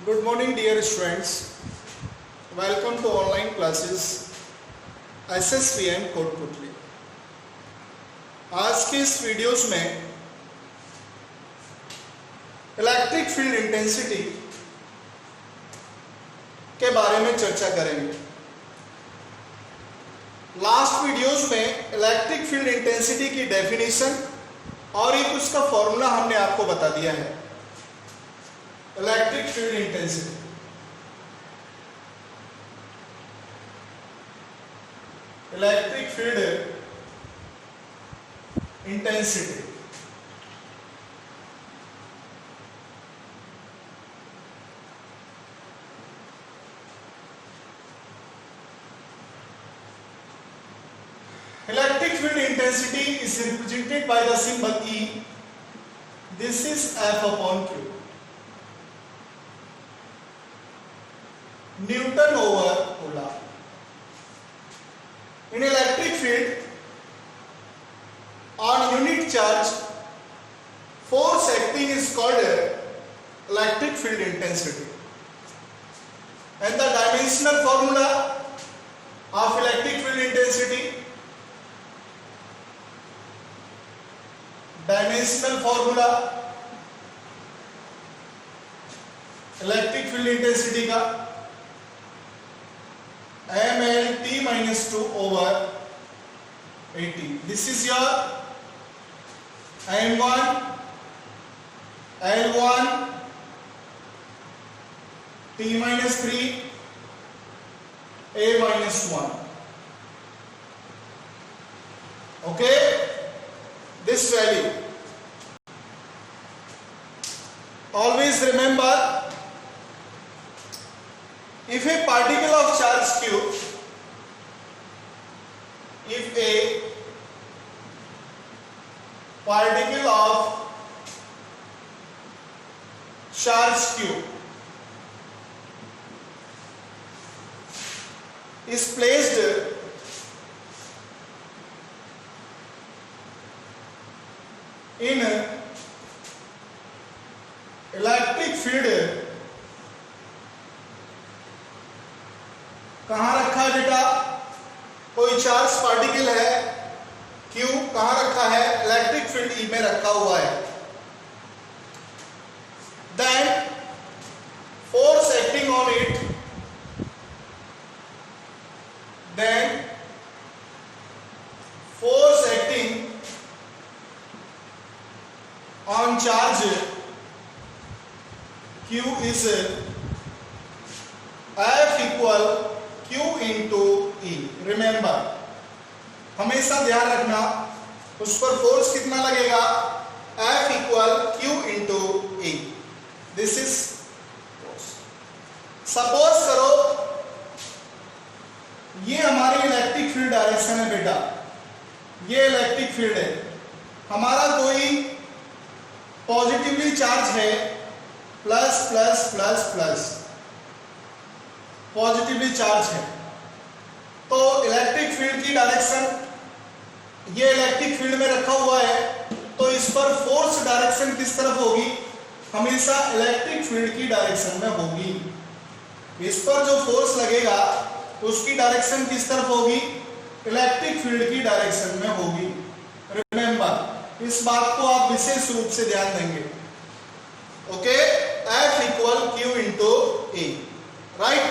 Good morning dear students. Welcome to online classes SSVM Kotputli. आज की इस वीडियोस में इलेक्ट्रिक फील्ड इंटेंसिटी के बारे में चर्चा करेंगे। लास्ट वीडियोस में इलेक्ट्रिक फील्ड इंटेंसिटी की डेफिनेशन और एक उसका फॉर्मूला हमने आपको बता दिया है। Electric field intensity, electric field intensity electric field intensity is represented by the symbol E. This is F upon Q. Newton over Coulomb. In electric field, on unit charge, force acting is called electric field intensity. And the dimensional formula of electric field intensity, dimensional formula electric field intensity का mLT minus 2 over 80. This is your M1, L1, T minus 3, A minus 1. Okay? This value. Always remember, if a particle of charge q, if a particle of charge q is placed in electric field, कहां रखा है बेटा? कोई charge particle है Q, कहां रखा है? Electric field E में रखा हुआ है। Then force acting on it, then force acting on charge Q is F equal Q into E. Remember, हमेशा ध्यान रखना उस पर फोर्स कितना लगेगा? F equal Q into E. This is force. Suppose करो ये हमारी इलेक्ट्रिक फील्ड डायरेक्शन है बेटा, ये इलेक्ट्रिक फील्ड है, हमारा कोई पॉजिटिवली चार्ज है, plus plus plus plus positively charge है, तो इलेक्ट्रिक फील्ड की डायरेक्शन ये इलेक्ट्रिक फील्ड में रखा हुआ है, तो इस पर फोर्स डायरेक्शन किस तरफ होगी? हमेशा इलेक्ट्रिक फील्ड की डायरेक्शन में होगी। इस पर जो फोर्स लगेगा उसकी डायरेक्शन किस तरफ होगी? इलेक्ट्रिक फील्ड की डायरेक्शन में होगी। रिमेंबर, इस बात को आप विशेष रूप से ध्यान देंगे। Okay, F equal Q into E, right?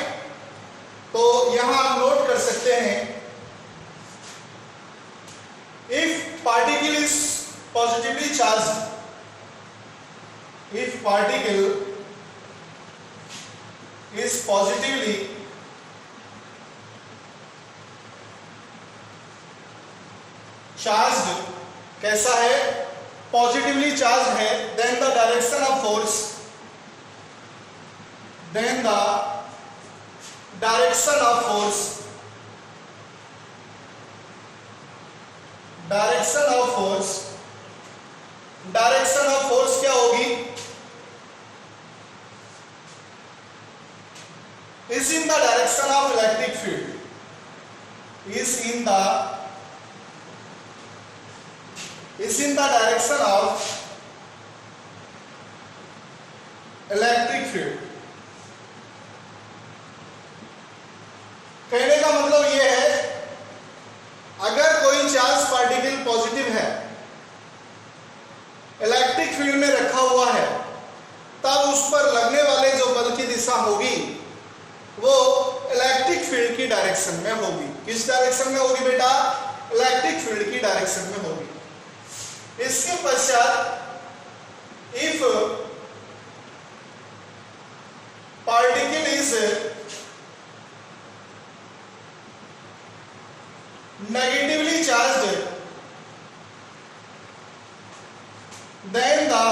तो यहां आप नोट कर सकते हैं, if particle is positively charge, if particle is positively charge, कैसा है? पॉजिटिवली चार्ज है, then the direction of force, then the direction of force, direction of force, direction of force क्या होगी? is in the direction of electric field, is in the direction of electric field. Direction में होगी। किस direction में होगी बेटा? Electric field की direction में होगी। इसके पश्चात if particle is negatively charged then the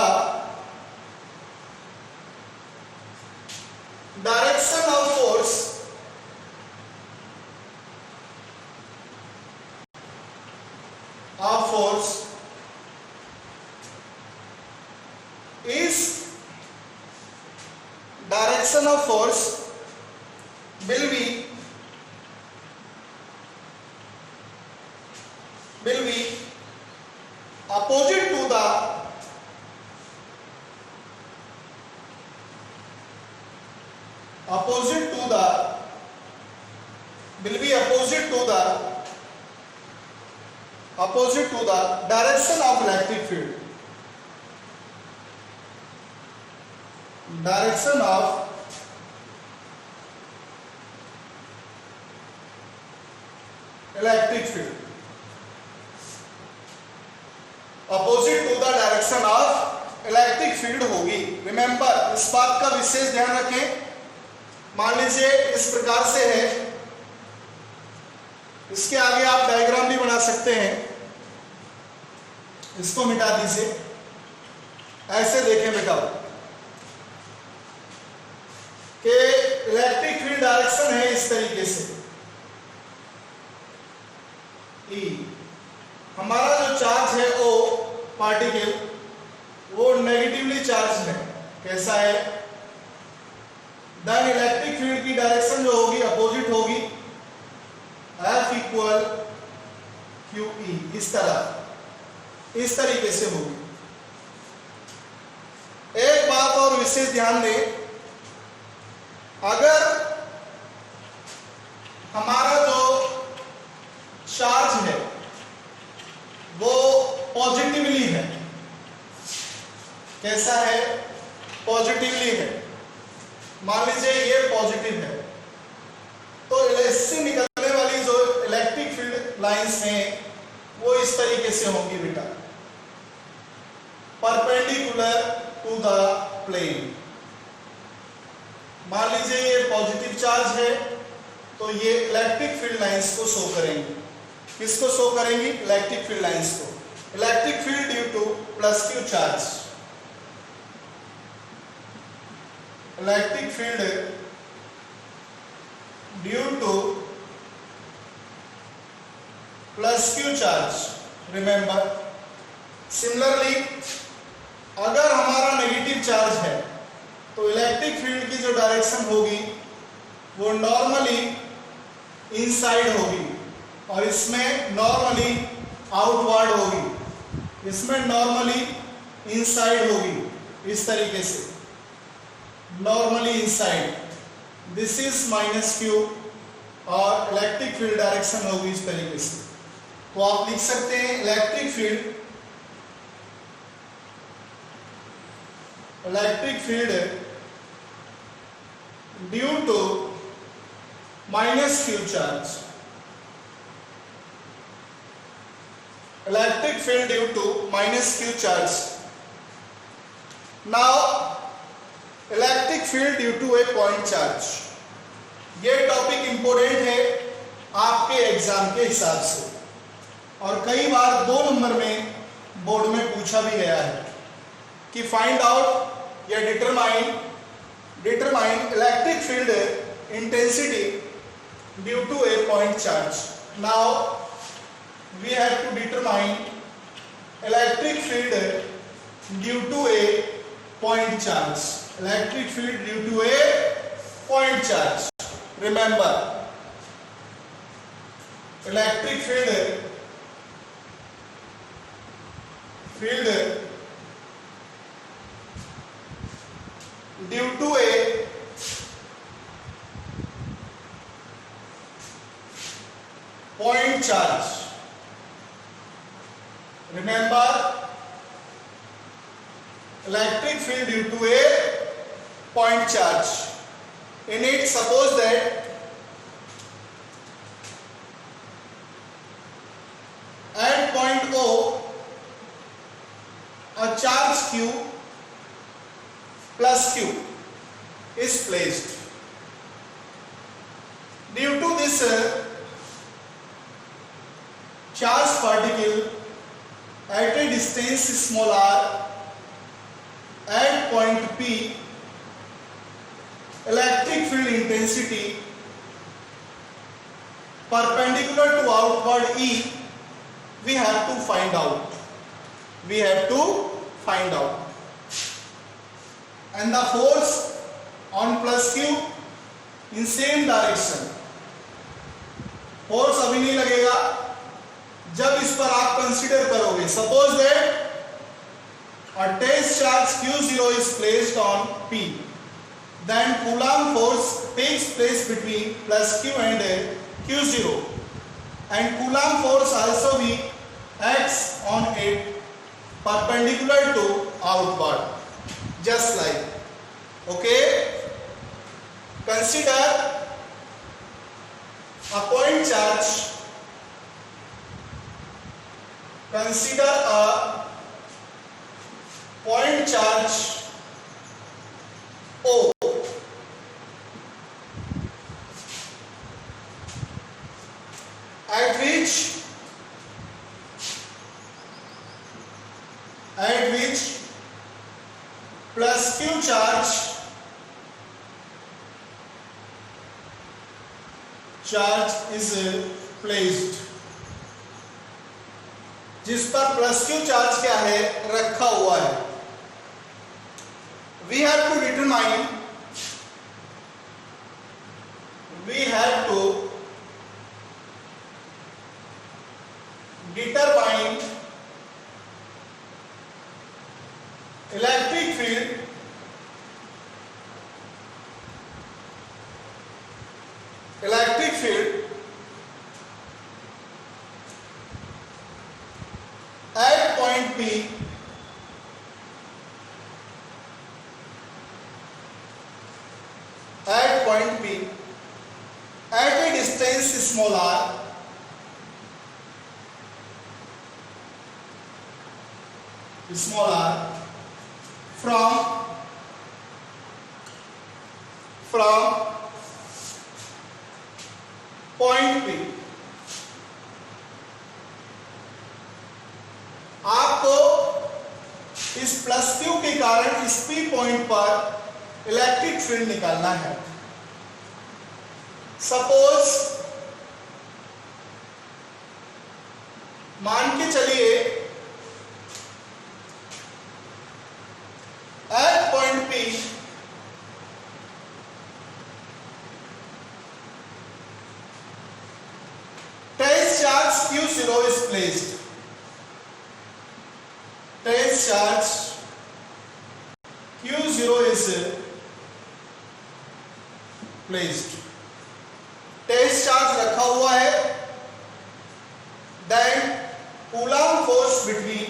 direction of force will be opposite to the direction of electric field. Direction of electric field opposite to the direction of electric field होगी। Remember, इस बात का विशेष ध्यान रखें। मान लीजिए इस प्रकार से है, इसके आगे आप डायग्राम भी बना सकते हैं। इसको मिटा दीजिए, ऐसे देखें बेटा कि इलेक्ट्रिक फील्ड डायरेक्शन है इस तरीके से। ई हमारा जो चार्ज है ओ पार्टिकल वो नेगेटिवली चार्ज है। कैसा है? देन इलेक्ट्रिक फील्ड की डायरेक्शन जो होगी अपोजिट होगी, F इक्वल QE, इस तरीके से होगी। एक बात और विशेष ध्यान दें, अगर हमारा जो चार्ज है वो पॉजिटिवली है, कैसा है? पॉजिटिवली है। मान लीजिए ये पॉजिटिव है, तो इससे निकलने वाली जो इलेक्ट्रिक फील्ड लाइंस हैं वो इस तरीके से होंगी बेटा, परपेंडिकुलर टू द प्लेन। मान लीजिए ये पॉजिटिव चार्ज है, तो ये इलेक्ट्रिक फील्ड लाइंस को शो करेंगी। किसको शो करेंगी? इलेक्ट्रिक फील्ड लाइंस को। Electric field due two plus Q charge, electric field due two plus Q charge. Remember, similarly अगर हमारा नेगेटिव चार्ज है तो इलेक्ट्रिक फील्ड की जो डायरेक्शन होगी वो नॉर्मली इनसाइड होगी और इसमें नॉर्मली आउटवर्ड होगी, इसमें नॉर्मली इनसाइड होगी। इस तरीके से normally inside, this is minus Q, और इलेक्ट्रिक फील्ड डायरेक्शन होगी इस तरीके से। तो आप लिख सकते हैं electric field due to minus Q charge, electric field due to minus Q charge. Now electric field due to a point charge. ये टॉपिक इंपोर्टेंट है आपके एग्जाम के हिसाब से, और कई बार 2 नंबर में बोर्ड में पूछा भी गया है कि फाइंड आउट या determine electric field intensity due to a point charge. Now we have to determine electric field due to a point charge, electric field due to a point charge. Remember, electric field due to a point charge. Remember, electric field due to a point charge. In it, suppose that plus q is placed. Due to this charged particle at a distance small r at point P, electric field intensity perpendicular to outward E we have to find out. And the force on plus q in same direction. Force अभी नहीं लगेगा जब इस पर आप consider करोगे. Suppose that a test charge q0 is placed on P, then Coulomb force takes place between plus q and q0, and Coulomb force also be acts on it perpendicular to outward, just like. Okay, consider a point charge. Consider a point charge O at which plus q charge is placed, जिस पर plus Q charge क्या है रखा हुआ है. We have to determine electric field at point P at a distance small r from point P. आपको इस plus Q के कारण इस P पॉइंट पर इलेक्ट्रिक फील्ड निकालना है. सपोज मान के चलिए at point P test charge q0 is placed. Test charge q0 is placed. Test charge रखा हुआ है. Then Coulomb force between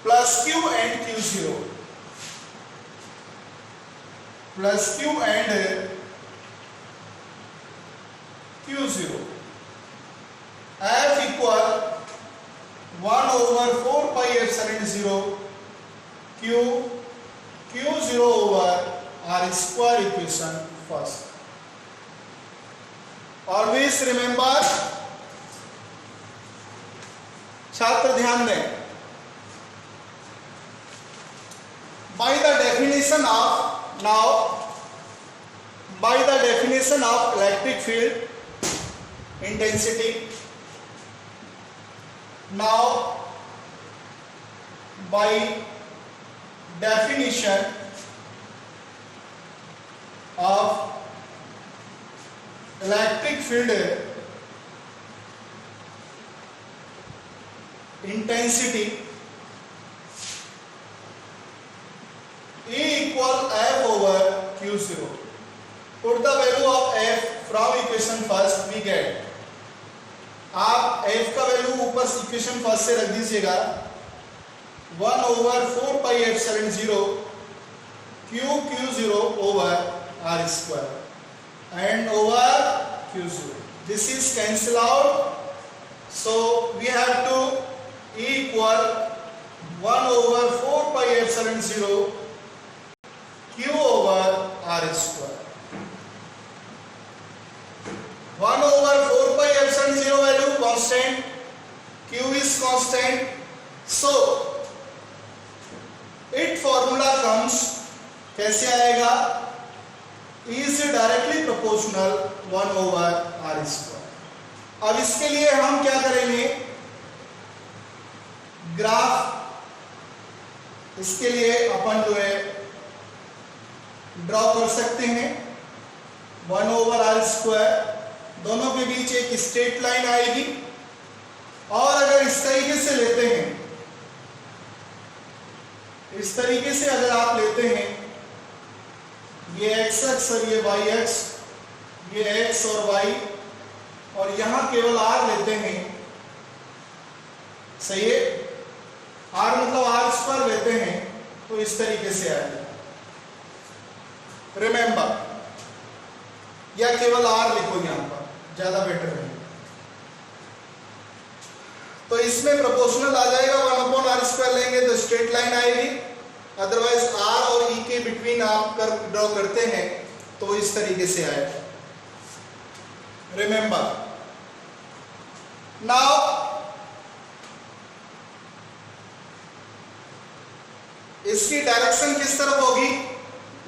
plus q and q0. F equal 1/4πε0 q0/r² equation first. Always remember, छात्र ध्यान दें, by the definition of electric field intensity, now by definition of electric field intensity, E equal F/q0. Put the value of F from equation first, we get. आप F का value ऊपर equation first से रख दीजिएगा. 1/4πε0 q0/r². and over Q0. This is cancel out. So we have to equal 1 over 4 pi epsilon 0 Q over R square. 1 over 4 pi epsilon 0 value constant, Q is constant. So it formula comes, कैसे आएगा? Is directly proportional 1 over R square. अब इसके लिए हम क्या करेंगे? Graph, इसके लिए अपन जो है ड्रॉ कर सकते हैं। 1 over R square, दोनों के बीच एक स्ट्रेट लाइन आएगी, और अगर इस तरीके से लेते हैं, इस तरीके से अगर आप लेते हैं, ये x अक्ष और ये y अक्ष, ये x और y, और यहां केवल r लेते हैं, सही है? r मतलब r स्क्वायर लेते हैं, तो इस तरीके से आएगा। रिमेंबर, या केवल r लिखो यहां पर, ज्यादा बेटर है। तो इसमें प्रोपोर्शनल आ जाएगा, 1/r स्क्वायर लेंगे तो स्ट्रेट लाइन आएगी, अदरवाइज r और e के बिटवीन आप ड्रॉ करते हैं तो इस तरीके से आएगा। रिमेंबर, नाउ इसकी डायरेक्शन किस तरफ होगी?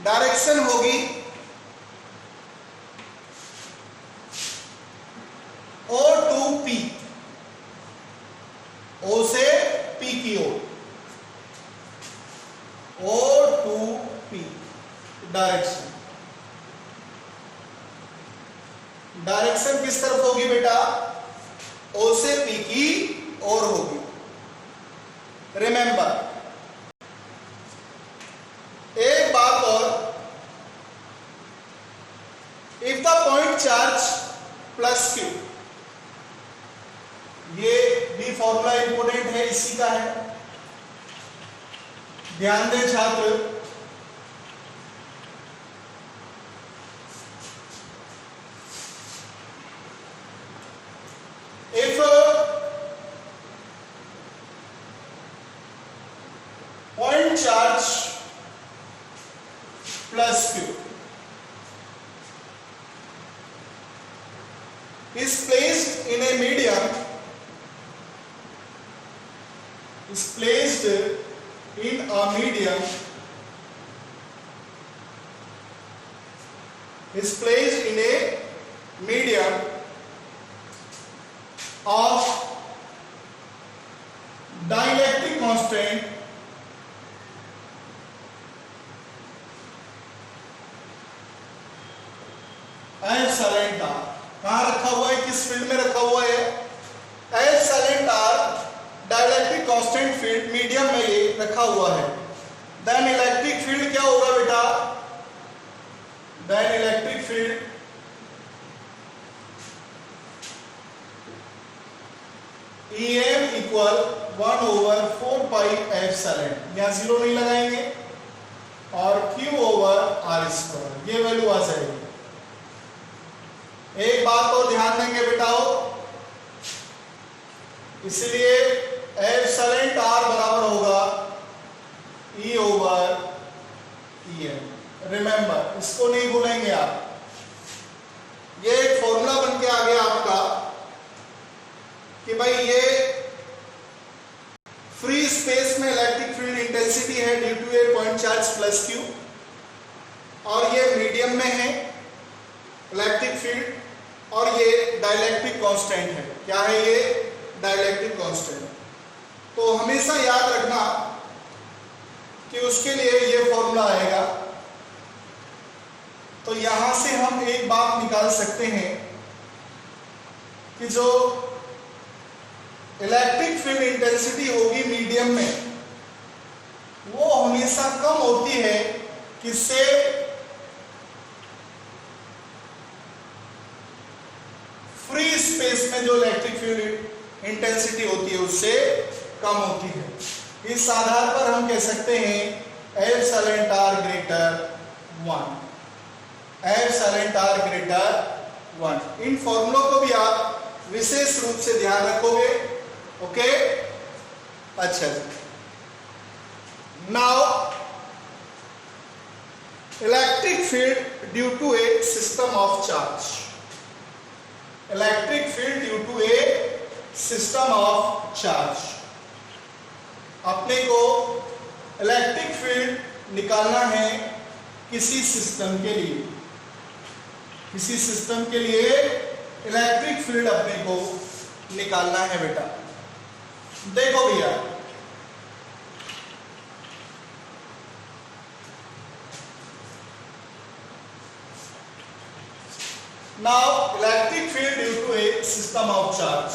डायरेक्शन होगी O to P, O से P की ओर, O to P direction. Direction किस तरफ होगी बेटा? O से P की ओर होगी। रिमेंबर, एक बात और, if the point charge plus Q, ये भी फॉर्मूला इंपोर्टेंट है, इसी का है, ध्यान दें छात्र। If point charge plus Q is placed in a medium, is placed in a medium, is placed in a medium of dielectric constant epsilon r। कहां रखा हुआ है? किस फील्ड में रखा हुआ है? epsilon r dielectric constant field medium में ये रखा हुआ है। देन इलेक्ट्रिक फील्ड क्या होगा बेटा? Then electric field EM equal 1 over 4 pi epsilon, यहां जीरो नहीं लगाएंगे, और Q over R स्क्वायर, ये वैल्यू आ जाएगी। एक बात और ध्यान देंगे बेटाओ, इसलिए एप्सिलॉन r बराबर होगा E over EM। रिमेंबर, इसको नहीं भूलेंगे आप। ये एक फॉर्मूला बन के आ गया आपका कि भाई ये फ्री स्पेस में इलेक्ट्रिक फील्ड इंटेंसिटी है due to a point charge plus Q, और ये मीडियम में है इलेक्ट्रिक फील्ड, और ये डाइलेक्ट्रिक कांस्टेंट है। क्या है ये? Dielectric constant. तो हमेशा याद रखना कि उसके लिए ये फॉर्मूला आएगा। तो यहां से हम एक बात निकाल सकते हैं कि जो इलेक्ट्रिक फील्ड इंटेंसिटी होगी मीडियम में, वो हमेशा कम होती है किससे? फ्री स्पेस में जो इलेक्ट्रिक फील्ड इंटेंसिटी होती है उससे कम होती है। इस आधार पर हम कह सकते हैं epsilon r greater 1, epsilon r greater 1। इन फॉर्मूलों को भी आप विशेष रूप से ध्यान रखोगे। ओके, अच्छा जी। Now electric field due to a system of charge, electric field due to a system of charge. अपने को इलेक्ट्रिक फील्ड निकालना है किसी सिस्टम के लिए, किसी सिस्टम के लिए इलेक्ट्रिक फील्ड अपने को निकालना है बेटा। देखो भैया, now electric field due to a system of charge,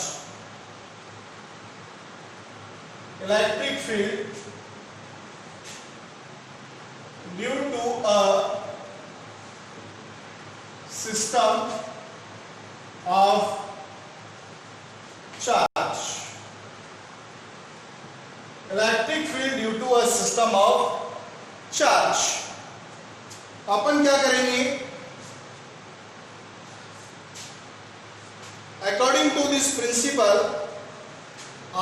electric field due to a system of charge, electric field due to a system of charge। अपन क्या करेंगे, अकॉर्डिंग टू दिस प्रिंसिपल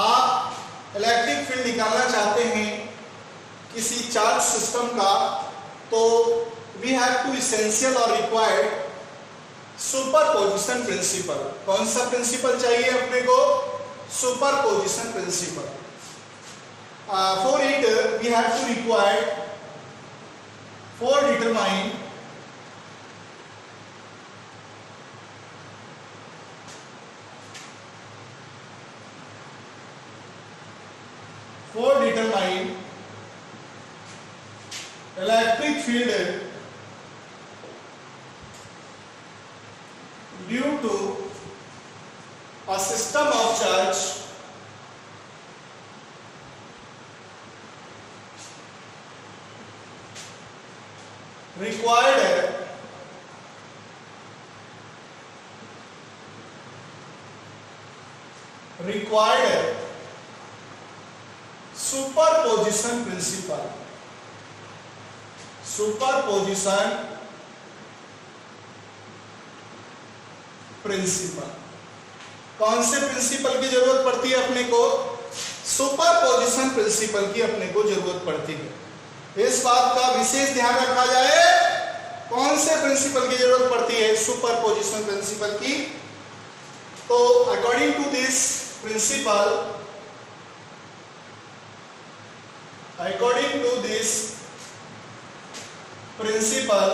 आप इलेक्ट्रिक फील्ड निकालना चाहते हैं किसी charge system का, तो वी हैव टू इसेंशियल और रिक्वायर्ड सुपरपोजिशन प्रिंसिपल। कौन सा प्रिंसिपल चाहिए अपने को? Superposition principle. For it we have to require for determine electric field due to a system of charge required superposition principle. Superposition principle. कौन से principal की जरूरत पड़ती है अपने को? सुपरपोजिशन प्रिंसिपल की अपने को जरूरत पड़ती है। इस बात का विशेष ध्यान रखा जाए, कौन से प्रिंसिपल की जरूरत पड़ती है? सुपरपोजिशन प्रिंसिपल की। तो according to this principle, according to this principle,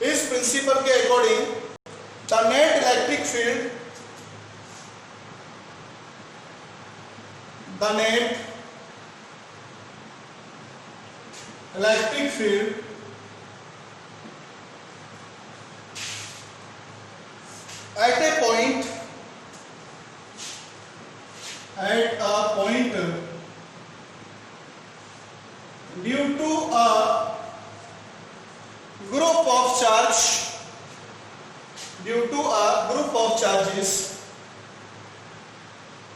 इस प्रिंसिपल के according the net electric field, the net electric field at a point due to a group of charge, due to a group of charges,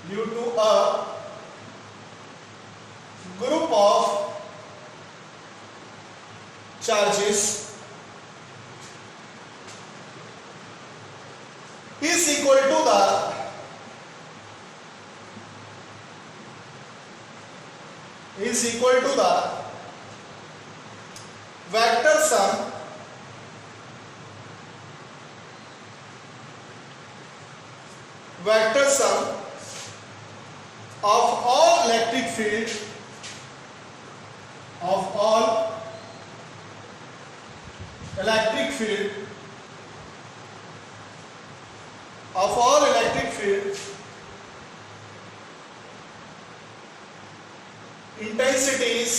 due to a group of charges is equal to the vector sum of all electric field intensities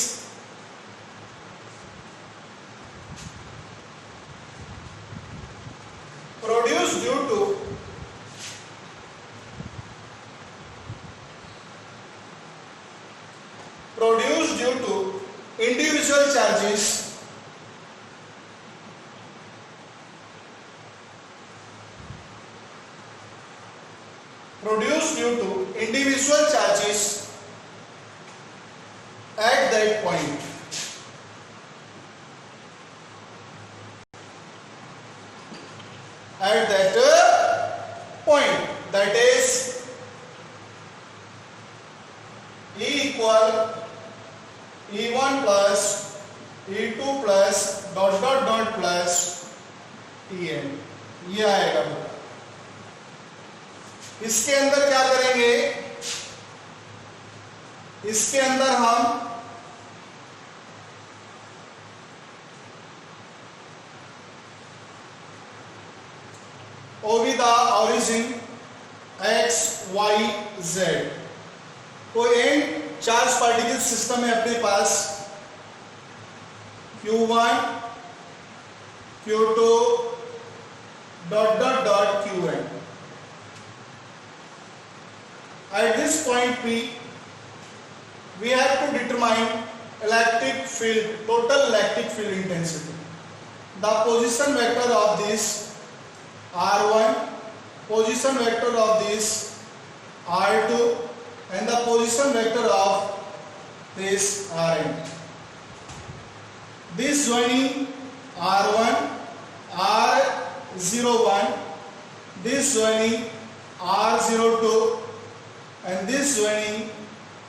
produced due to individual charges at that point. at that point, that is E equal E1 plus E2 plus dot dot dot plus En, ये आएगा बेटा। इसके अंदर क्या करेंगे, इसके अंदर हम ओवी the origin x y z, कोई n चार्ज पार्टिकल सिस्टम है अपने पास, Q1 Q2 dot dot dot Qn. At this point P, we have to determine electric field, total electric field intensity. The position vector of this R1, position vector of this R2, and the position vector of this Rn. This joining R1, R01, this joining R02, and this joining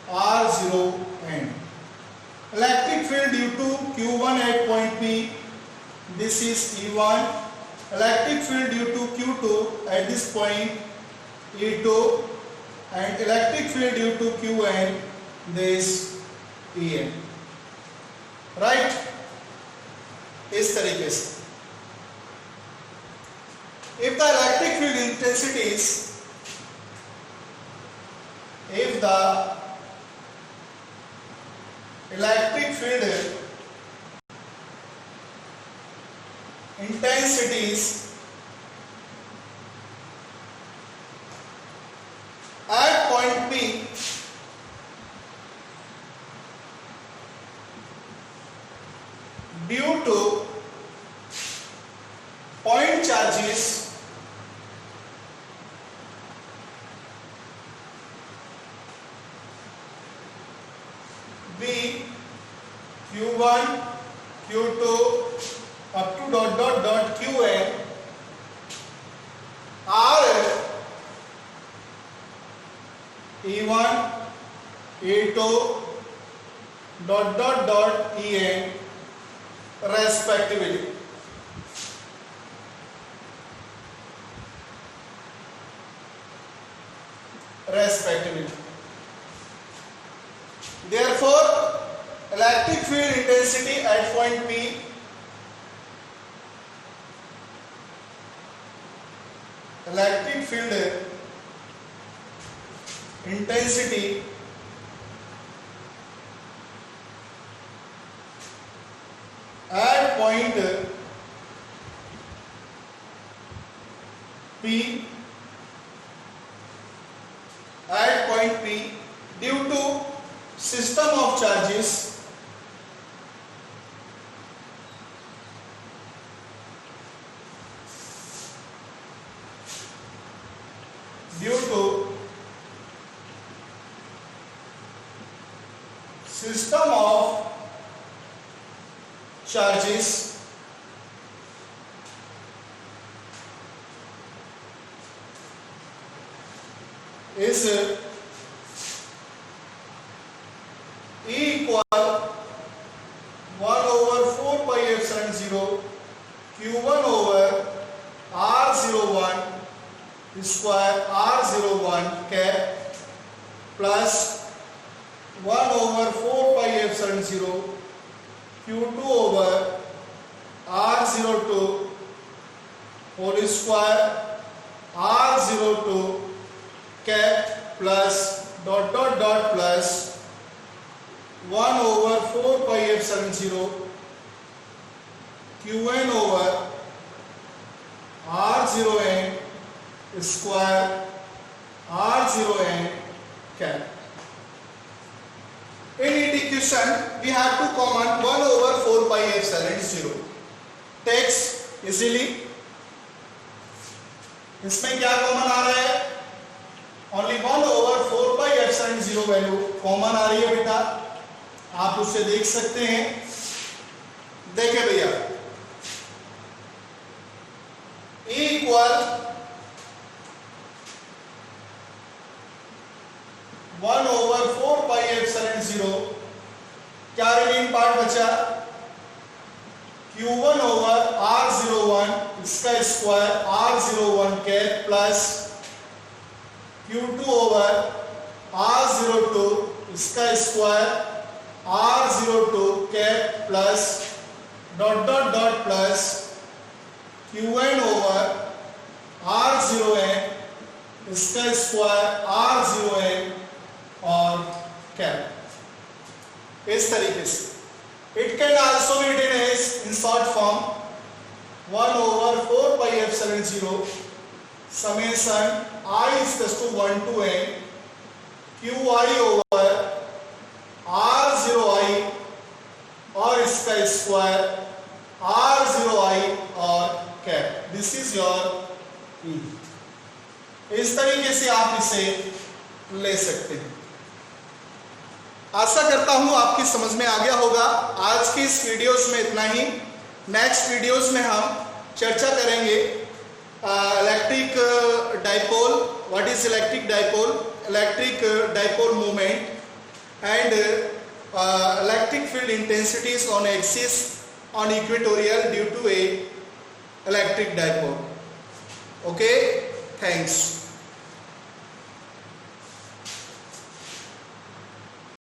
R0n. Electric field due to Q1 at point P, this is E1. Electric field due to Q2 at this point, E2, and electric field due to Qn, this En. Right? इस तरीके से if the electric field intensities, if the electric field intensities at point P due to point charges B Q1 Q2 up to dot dot dot Qn are E1 E2 dot dot dot En respectively. Therefore, electric field intensity at point P electric field intensity at point P due to system of charges due to system of charges is E equal 1 over 4 pi epsilon 0 Q1 over R01 square R01 cap plus 1 over 4 pi epsilon 0 Q2 over R02 whole square R02 cap plus dot dot dot plus 1 over 4 pi epsilon 0 Qn over R0n square R0n cap. In its equation, we have to common 1 over 4 pi epsilon 0. Takes easily. इसमें क्या common आ रहा है? Only 1 over 4 pi epsilon 0 value common आ रही है बेटा, आप उससे देख सकते हैं। देखे भैया, E equal 1/4 pi epsilon 0, क्या रिमेन पार्ट बचा, Q1 ओवर R01 इसका square R01 cap plus Q2 over R02 इसका square R02 cap plus dot dot dot plus Qn over R0n इसका स्क्वायर R0n और कैप। इस तरीके से it can also be written as in short form 1/4 pi epsilon 0 summation I is equals to 1 to n Qi over R0i और इसका square R0i और cap. This is your E। इस तरीके से आप इसे ले सकते हैं। आशा करता हूं आपकी समझ में आ गया होगा। आज की इस वीडियोस में इतना ही। नेक्स्ट वीडियोस में हम चर्चा करेंगे electric dipole, what is electric dipole, electric dipole moment and electric field intensities on axis on equatorial due to a electric dipole. Okay, thanks.